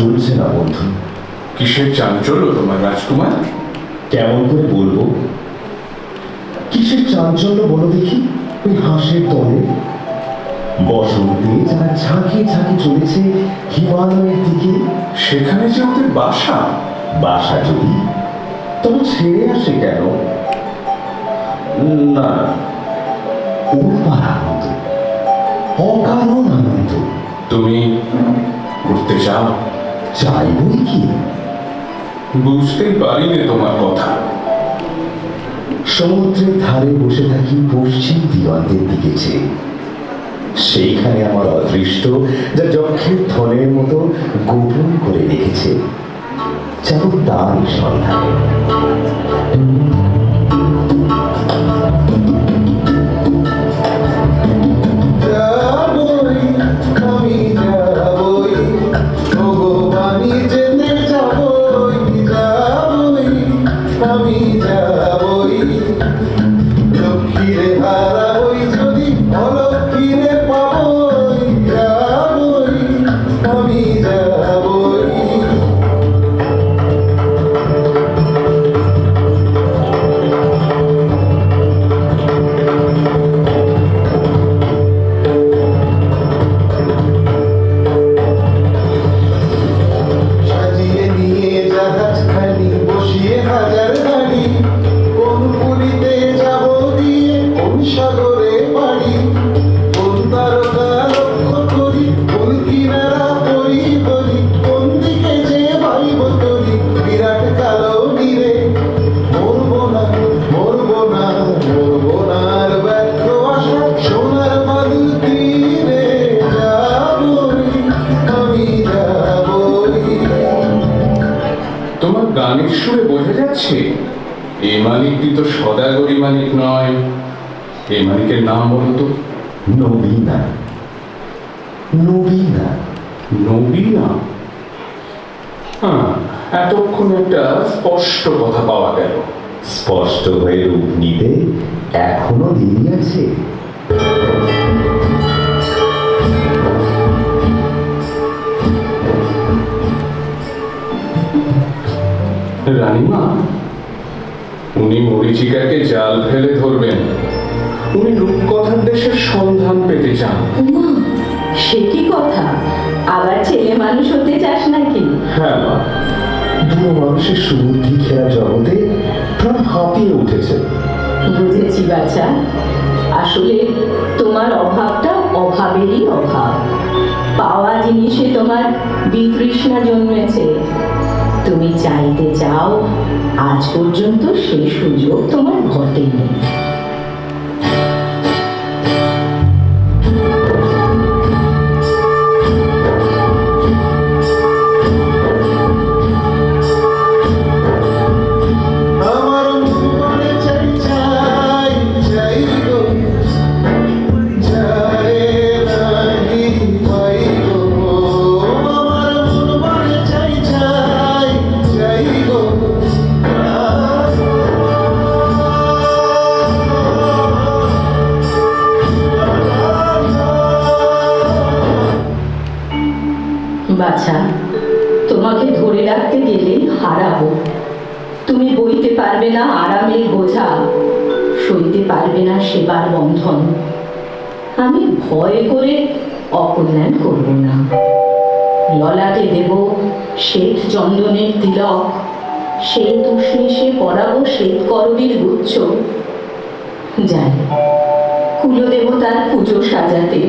চলছে না বন্ধু। কিসের চাঞ্চল্য তোমার রাজকুমার? কেমন করে বলবো? কিসের চাঞ্চল্য বলো দেখি? ওই হাঁসের দলে বসন্তে যারা ঝাঁকে ঝাঁকে চলেছে হিমালয়ের দিকে। সেখানে যে ওদের বাসা। বাসা যদি, তবে ছেড়ে আসে কেন? না, উর্বার আনন্দ, অকারণ আনন্দ। তুমি ঘুরতে চাও? চাই বই কি? বুঝতেই পারিনি তোমার কথা। সমুদ্রের ধারে বসে থাকি পশ্চিম দিগন্তের দিকে চেয়ে। সেইখানে আমার অদৃষ্ট, যা যক্ষের ধনের মতো গোপন করে রেখেছে, যেন তারই সন্ধানে। গানের সুরে বোঝা যাচ্ছে এ মালিকটি তো সদাগরি মালিক নয়। এ মালিকের নাম বলতো? নবীনা। নবীনা। নবীনা? হ্যাঁ, এতক্ষণ একটা স্পষ্ট কথা পাওয়া গেল। স্পষ্ট হয়ে রূপ নিতে এখনো দেরি আছে। রানীমা, উনি মরীচিকাকে জাল ফেলে ধরবেন। উনি রূপকথার দেশের সন্ধান পেতে চান। সে কি কথা? আবার ছেলে মানুষ হতে চাস নাকি? হ্যাঁ মা, দুটো মানুষের সুবুদ্ধি খেলা জগতে প্রাণ হাঁপিয়ে উঠেছে। বুঝেছি বাচ্চা, আসলে তোমার অভাবটা অভাবেরই অভাব। পাওয়া জিনিসে তোমার বিতৃষ্ণা জন্মেছে। তুমি চাইতে চাও, আজ পর্যন্ত সে সুযোগ তোমার ঘটেনি। বাছা, তোমাকে ধরে রাখতে গেলে হারাবো। তুমি বইতে পারবে না আরামের বোঝা, সইতে পারবে না সেবার বন্ধন। আমি ভয় করে অকল্যাণ করব না। ললাটে দেব শ্বেত চন্দনের তিলক, সেই তুষ্ণীষে পরাবো শ্বেত করবীর গুচ্ছ। যাই, কুলদেবতার পুজো সাজাতে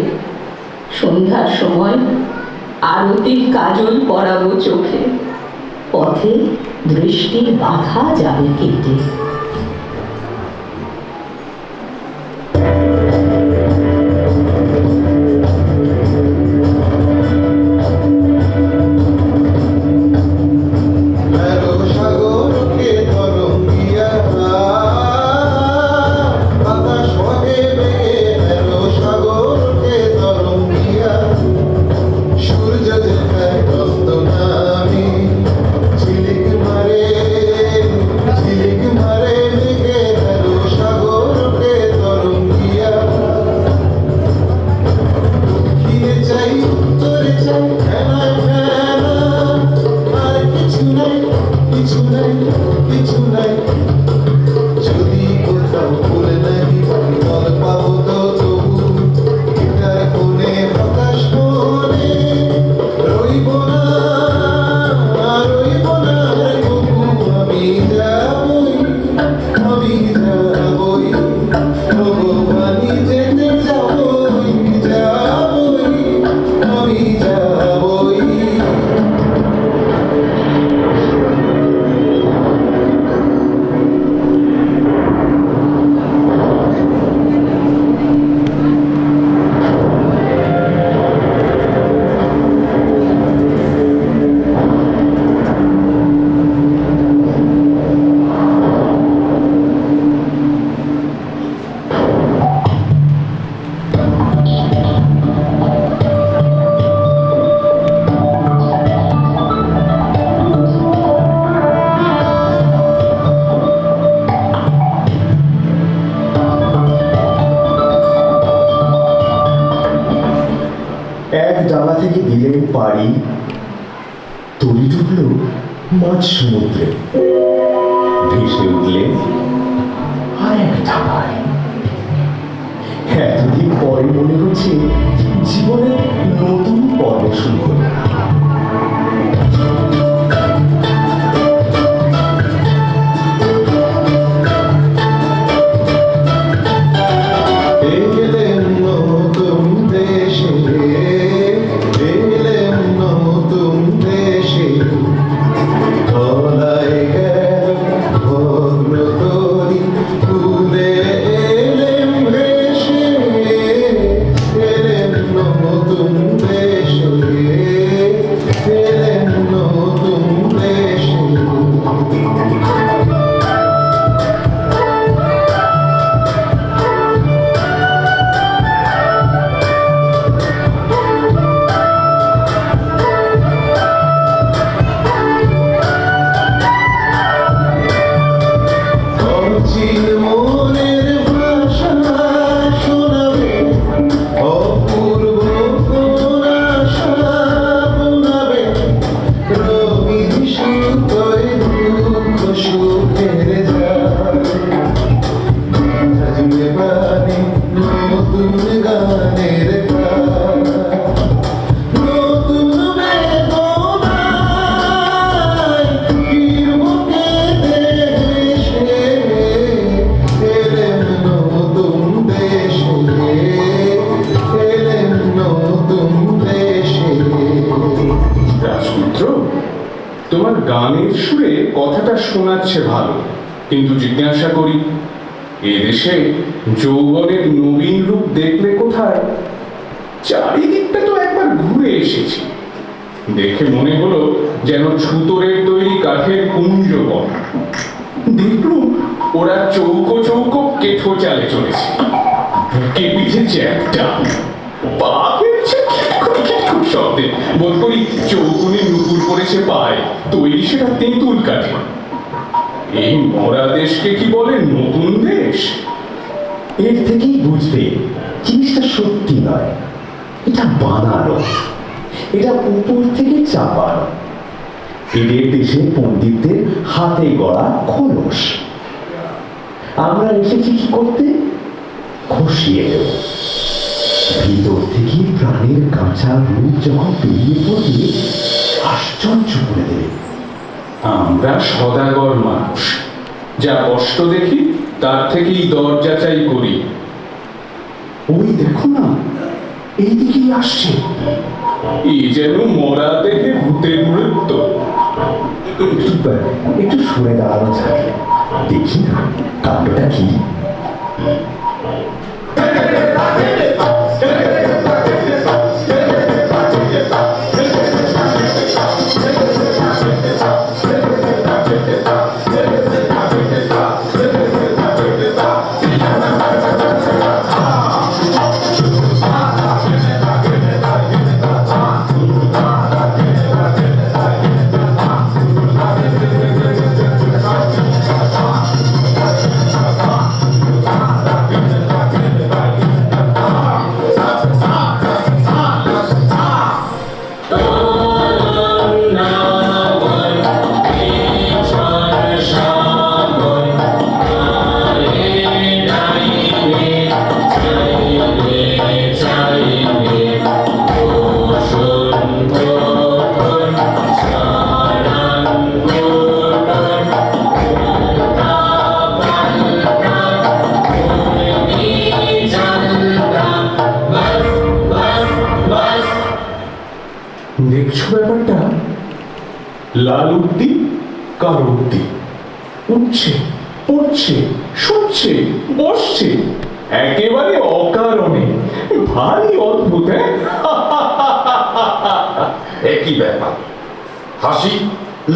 সন্ধ্যার সময় আরতির কাজল পরাবো চোখে। পথে দৃষ্টির বাধা যাবে কেটে। ঝিলিক মারে ডাঙা থেকে দিলেন পাড়ি, তরি ডুবল মাঝ সমুদ্রে, ভেসে উঠলেন আর এক ঢাকায়। এতদিন পরে মনে হচ্ছে জীবনের নতুন পর্ব শুরু হলো। এলেম নতুন দেশে, এলেম নতুন দেশে, তলায় গেল ভগ্ন তরি, তুলে এলেম ভেসে, এলেম নতুন দেশে, এলেম নতুন দেশে। অচিন মনের ভাষা শোনাবে, অপূর্ব কোন আশা বোনাবে, রঙিন সুতোয় দুঃখ সুখের যায়, সাজবে বাণী নতুন গানের গান, নতুন বেদনায় ফিরব কেঁদে হেসে, এলেম নতুন দেশে, এলেম নতুন দেশে। রাজপুত্র, তোমার গানের সুরে কথাটা শোনাচ্ছে ভালো, কিন্তু জিজ্ঞাসা করি, এদেশে যৌবনের নবীন রূপ দেখলে কোথায়? চারিদিকটা তো একবার ঘুরে এসেছি, দেখে মনে হলো যেন ছুতোরের তৈরি কাঠের কুঞ্জবন। দেখলুম ওরা চৌকো চৌকো কেঠো চালে চলেছে, বুকে পিঠে চ্যাপটা, পা ফেলছে খিটখুট খিটখুট শব্দে, বোধ করি চৌকুনি নুপুর পড়েছে পায়, তৈরি সেটা তেঁতুল কাঠে। এই মরা দেশকে কি বলে নতুন দেশ? এর থেকেই বুঝবে জিনিসটা সত্যি নয়, এটা বানানো, এটা উপর থেকে চাপানো। এদের দেশে পণ্ডিতদের হাতে গড়া খোলস। আমরা এসেছি কি করতে? খসিয়ে দেব। ভিতর থেকে প্রাণের কাঁচা রূপ যখন বেরিয়ে পড়বে, আশ্চর্য করে দেবে। আমরা সদাগর মানুষ, যা কষ্ট দেখি তার থেকেই দর যাচাই করি। ওই দেখো না, এইদিকেই আসছে, এই যেন মরা দেখে ভূতের নৃত্য। একটু সরে দাঁড়ানো যাক, দেখি না কাণ্ডটা কি। দেখছো ব্যাপারটা? লাল উঠতি, কালো উঠতি, উঠছে, পড়ছে, শুনছে, বসছে, একেবারে অকারণে। ভারী অদ্ভুত। একই ব্যাপার, হাসি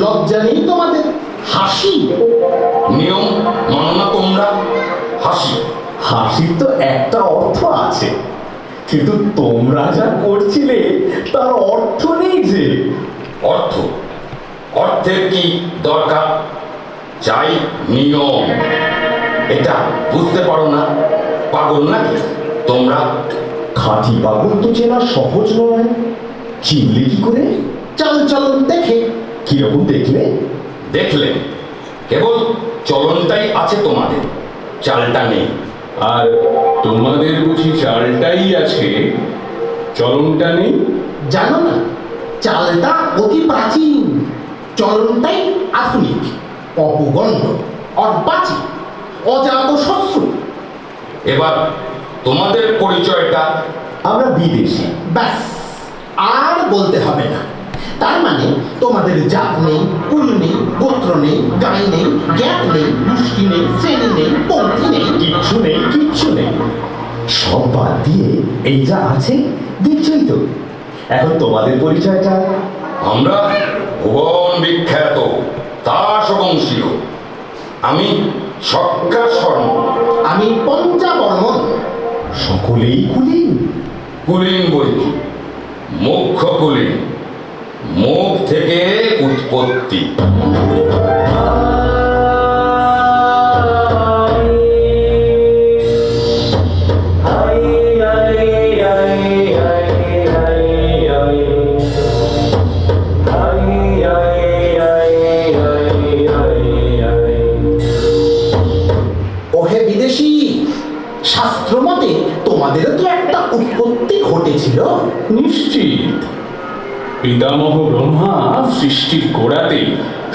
লজ্জা নেই তোমাদের? হাসি নিয়ম মানো না তোমরা? হাসি হাসির তো একটা অর্থ আছে, কিন্তু তোমরা যা করছিলে তার অর্থ নেই যে। অর্থ, অর্থের কি দরকার? চাই নিয়ম। এটা বুঝতে পারো না? পাগল নাকি তোমরা? খাঁটি পাগল তো চেনা সহজ নয়। চিনলে কি করে? চল চলন দেখে। কিরকম দেখলে? দেখলেন, কেবল চলনটাই আছে তোমাদের, চালটা নেই। আর তোমাদের বুঝি চালটাই আছে, চলনটা নেই? জানো না, চালটা অতি প্রাচীন, চলনটাই আধুনিক, অপগণ্ড, অর্বাচীন, অজাত শত্রু। এবার তোমাদের পরিচয়টা। আমরা বিদেশি। ব্যাস, আর বলতে হবে না। তার মানে তোমাদের জাত নেই, কুল নেই, গোত্র নেই, গাই নেই, জ্ঞাত নেই, গোষ্ঠী নেই, শ্রেণী নেই, পন্থী নেই। কিচ্ছু নেই, কিচ্ছু নেই। সব বাদ দিয়ে এই যা আছে দেখছই তো। এখন তোমাদের পরিচয়টা। আমরা ভুবন বিখ্যাত দাস বংশীয়। আমি সক্কা শর্ম। আমি পঞ্চাবর্মন। সকলেই কুলীন। কুলীন বই কি, মুখ্য কুলীন, মুখ থেকে উৎপত্তি। ওহে বিদেশি, শাস্ত্র মতে তোমাদেরও তো একটা উৎপত্তি ঘটেছিল। নিশ্চিত। পিতামহ ব্রহ্মা সৃষ্টির গোড়াতে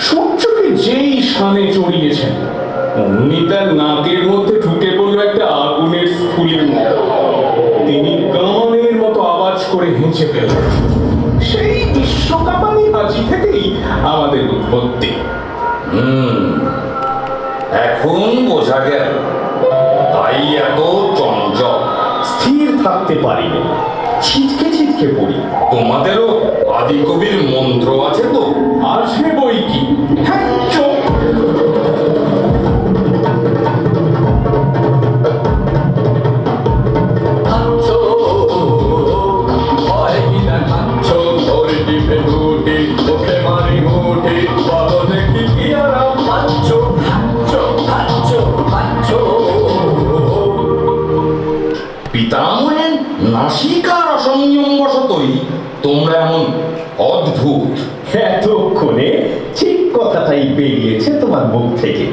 সূর্যকে যেই স্থানে চড়িয়েছেন, অমনি তার নাকের মধ্যে ঢুকে পড়ল একটা আগুনের স্ফুলির মতো। তিনি গানের মতো আওয়াজ করে হেঁচে ফেললেন। সেই বিশ্বকাপানি হাঁচি থেকেই আমাদের উৎপত্তি। এখন বোঝা গেল, তাই এত চঞ্চল। স্থির থাকতে পারি না, ছিটকে ছিটকে পড়ি। তোমাদেরও আদিকবির মন্ত্র আছে তো? আছে বই কি। হ্যাঁ, চোখ। পিতামহের নাসিকার অসংযম বশতই তোমরা এমন অদ্ভুত। এতক্ষণে ঠিক কথাটাই বেরিয়েছে তোমার মুখ থেকে।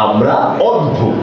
আমরা অদ্ভুত।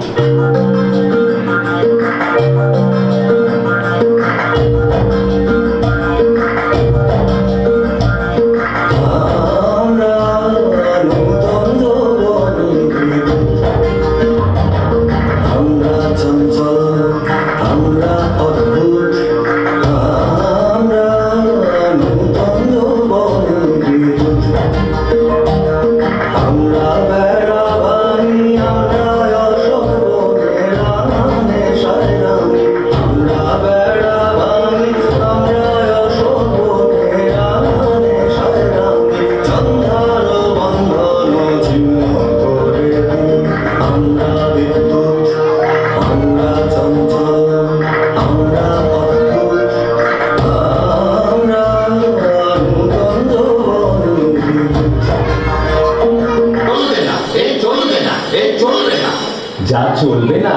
যা চলবে না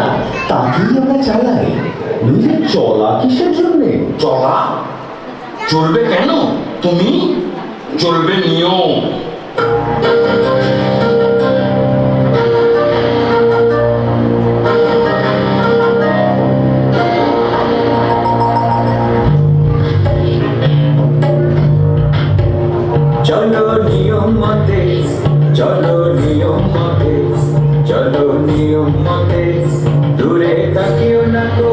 তাকেই আমরা চালাই। নিজে চলা কিসের জন্যে? চলা চলবে কেন? তুমি চলবে নিয়ম। চলো নিয়ম মতে, চলো নিয়ম মতে, চলো নিয়ম মতে, দূরে তাকিও না কো,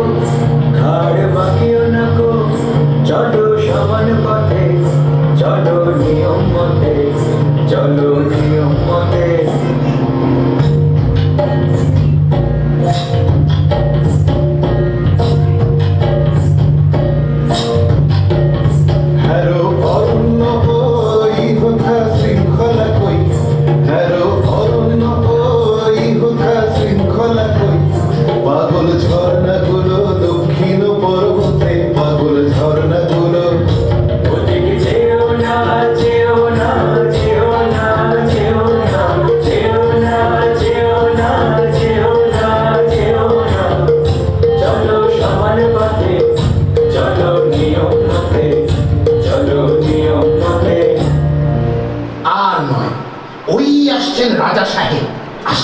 ঘাড় বাঁকিও না কো, চলো সমান পথে, চলো নিয়ম মতে, চলো নিয়ম মতে। হ্যারো অন্য হই হোথা শৃঙ্খলা কই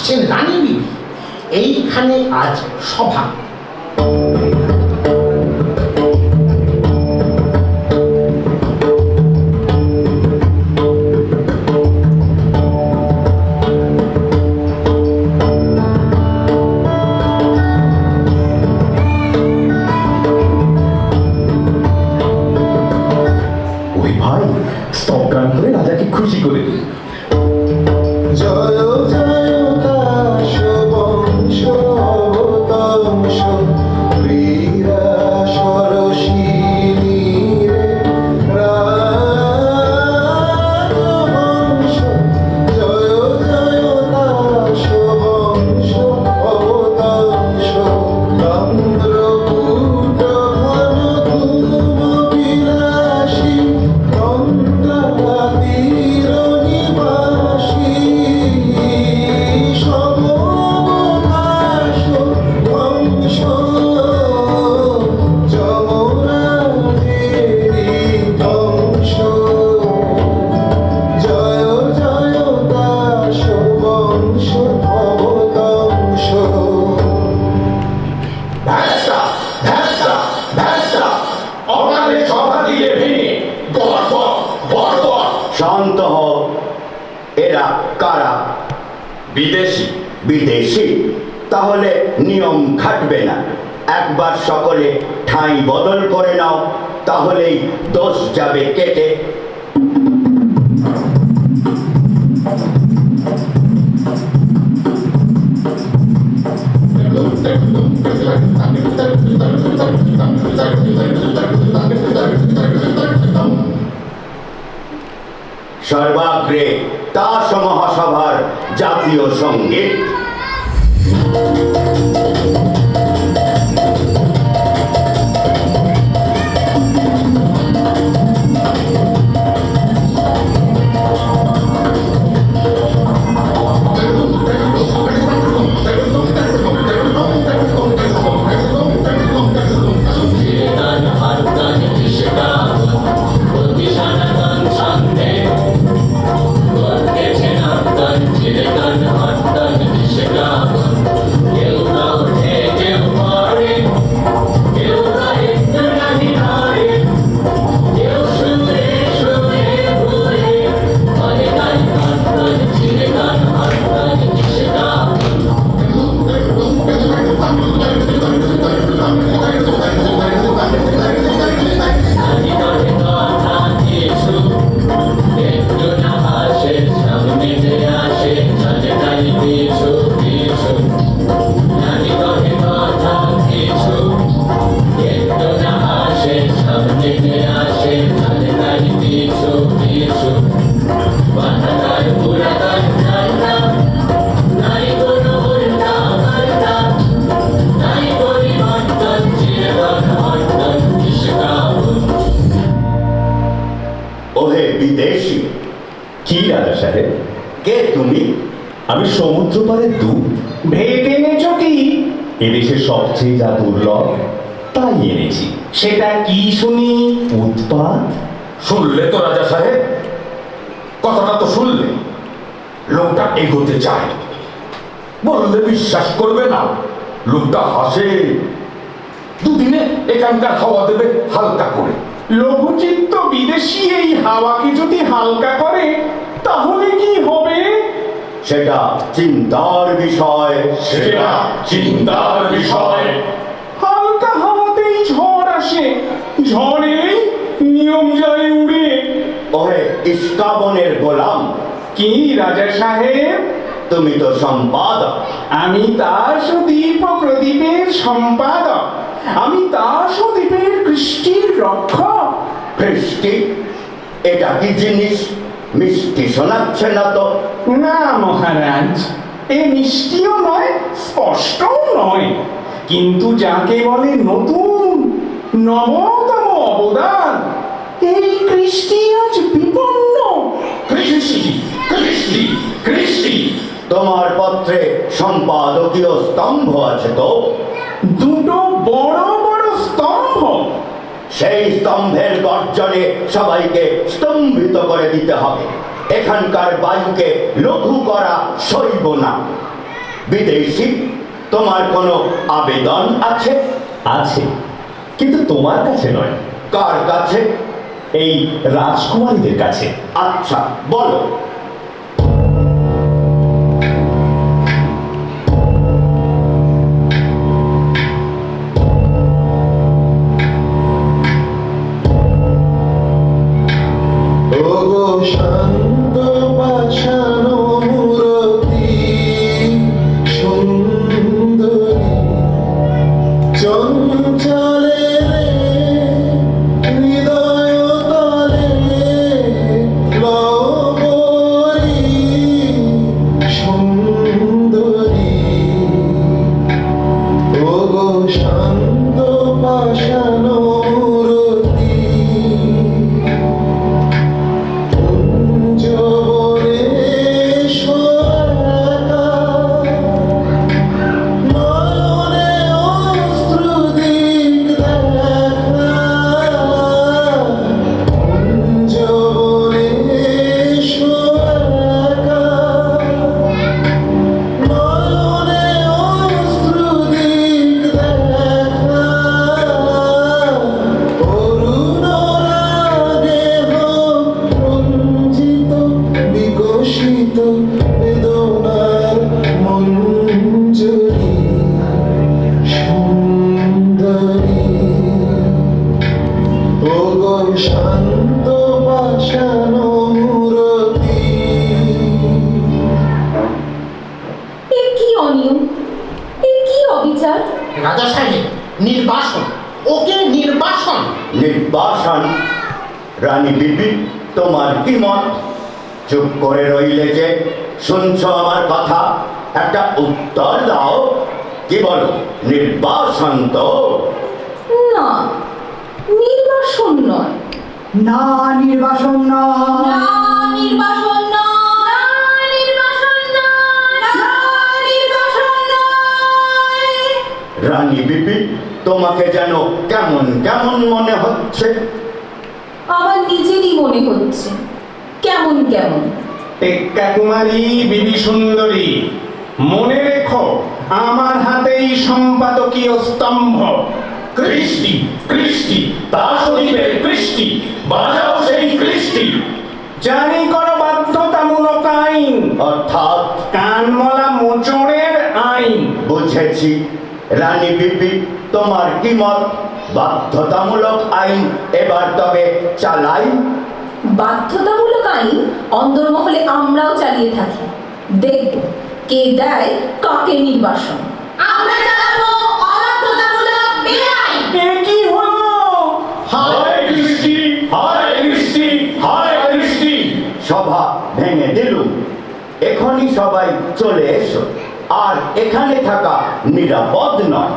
আসছেন রানী বিবি, এইখানে আজ সভা। ওই ভাই স্তব গান করে রাজাকে খুশি করে দিল। জয় জয় দাস বংশ অবতংশ ক্রীড়া সরসিনী রে রাজবংশ। জয় জয় দাস বংশ অবতংশ চন্দ্রকূট ঘন ধূম বিলাসী গঙ্গা তীর নিবাসী সমবকাশ বংশ যমরাজেরি বংশ। জয় জয় দাস বংশ অবতংশ। ভ্যাসা ভ্যাসা ভ্যাসা অকালে সভা দিয়ে ভেঙে বর বর বর বর। শান্ত হও। এরা কারা? বিদেশি। বিদেশি? তাহলে নিয়ম খাটবে না। একবার সকলে ঠাঁই বদল করে নাও, তাহলেই দোষ যাবে কেটে। সর্বাগ্রে তাস মহাসভার জাতীয় সঙ্গীত। ওহে বিদেশি। কি রাজা সাহেব? কে তুমি? আমি সমুদ্র পাড়ের দূত। ভেট এনেছো কি? এদেশের সবচেয়ে যা দুর্লভ তাই এনেছি। সেটা কি শুনি? উৎপাত। শুনলে তো রাজা সাহেব, কথাটা তো শুনলে। লোকটা এগোতে চায়, বললে বিশ্বাস করবে না। লোকটা হাসে, দুদিনে এখানকার হাওয়া দেবে হালকা করে। লঘুচিত্ত বিদেশি এই হাওয়াকে যদি হালকা করে তাহলে কি হবে? সেটা চিন্তার বিষয়। সেটা চিন্তার বিষয়। হালকা হাওয়াতেই ঝড় আসে, ঝড়েই নিয়ম যায় উড়ে। ওহে ইস্কাবনের গোলাম, কি রাজা সাহেব? তুমি তো সম্পাদক। আমি দাস ও দ্বীপ ও প্রদীপের সম্পাদক। আমি দাস ও দ্বীপের কৃষ্টির রক্ষক। খ্রিস্টি? এটা কি জিনিস? মিষ্টি শোনাচ্ছে না তো। না মহারাজ, এ মিষ্টিও নয়, স্পষ্টও নয়, কিন্তু যাকে বলে নতুন নবতম অবদান, এই কৃষ্টি আজ বিপন্ন। কৃষ্টি কৃষ্টি কৃষ্টি। তোমার পত্রে সম্পাদকীয় স্তম্ভ আছে তো? দুটো বড় বড় স্তম্ভ। সেই স্তম্ভের গর্জনে সবাইকে স্তম্ভিত করে দিতে হবে। এখানকার বায়ুকে লঘু করা সইব না। বিদেশি তোমার কোনো আবেদন আছে? আছে, কিন্তু তোমার কাছে নয়, কার কাছে? এই রাজকুমারীদের কাছে। আচ্ছা, বলো। ওগো শান্ত পাষাণ মূরতি সুন্দরী, চঞ্চলে হৃদয় তলে লবরী সুন্দরী, ওগো শান্ত পাষাণ মূরতি, কুঞ্জবনে সোয়াকা, নয়নে অশ্রুদিক দেখা, কুঞ্জবনে সোয়াকা, নয়নে অশ্রুদিক দেখা, অরুণ রাগে হোক রঞ্জিত বিকশিত বেদনার মঞ্জরি সুন্দরী, ওগো শান্ত পাষাণ মূরতি। এ কি অনিয়ম, এ কি অবিচার! রাজা সাহেব, নির্বাসন, ওকে নির্বাসন। নির্বাসন? রানী বিবি, তোমার কি মত? চুপ করে রইলে যে? শুনছো আমার কথা? একটা উত্তর দাও। কি বলো, নির্বাসন তো? না, নির্বাসন নয়। না, নির্বাসন নয়। না, নির্বাসন নয়। না, নির্বাসন নয়। না, নির্বাসন নয়। রানী বিবি, তোমাকে যেন কেমন কেমন মনে হচ্ছে। আমার নিজেরই মনে হচ্ছে কেমন কেমন। টেক্কা কুমারী বিবি সুন্দরী, মনে রেখো আমার হাতেই সম্পাদকীয় স্তম্ভ। কৃষ্টি কৃষ্টি দাসদীপের কৃষ্টি, বাজাও সেই কৃষ্টি। জারি করো বাধ্যতামূলক আইন, অর্থাৎ? কানমলা মোচড়ের আইন। বুঝেছি। রানী বিবি, তোমার কি মত? বাধ্যতামূলক আইন এবার তবে চালাই? বাধ্যতামূলক আইন অন্দরমহলে আমরাও চালিয়ে থাকি। দেখব কে দেয় কাকে নির্বাসন। আমরা চালাবো অবাধ্যতামূলক বেআইন। এ কি হলো? হায় কৃষ্টি, হায় কৃষ্টি, হায় কৃষ্টি। সভা ভেঙে দিলুম। এখনই সবাই চলে এসো, আর এখানে থাকা নিরাপদ নয়।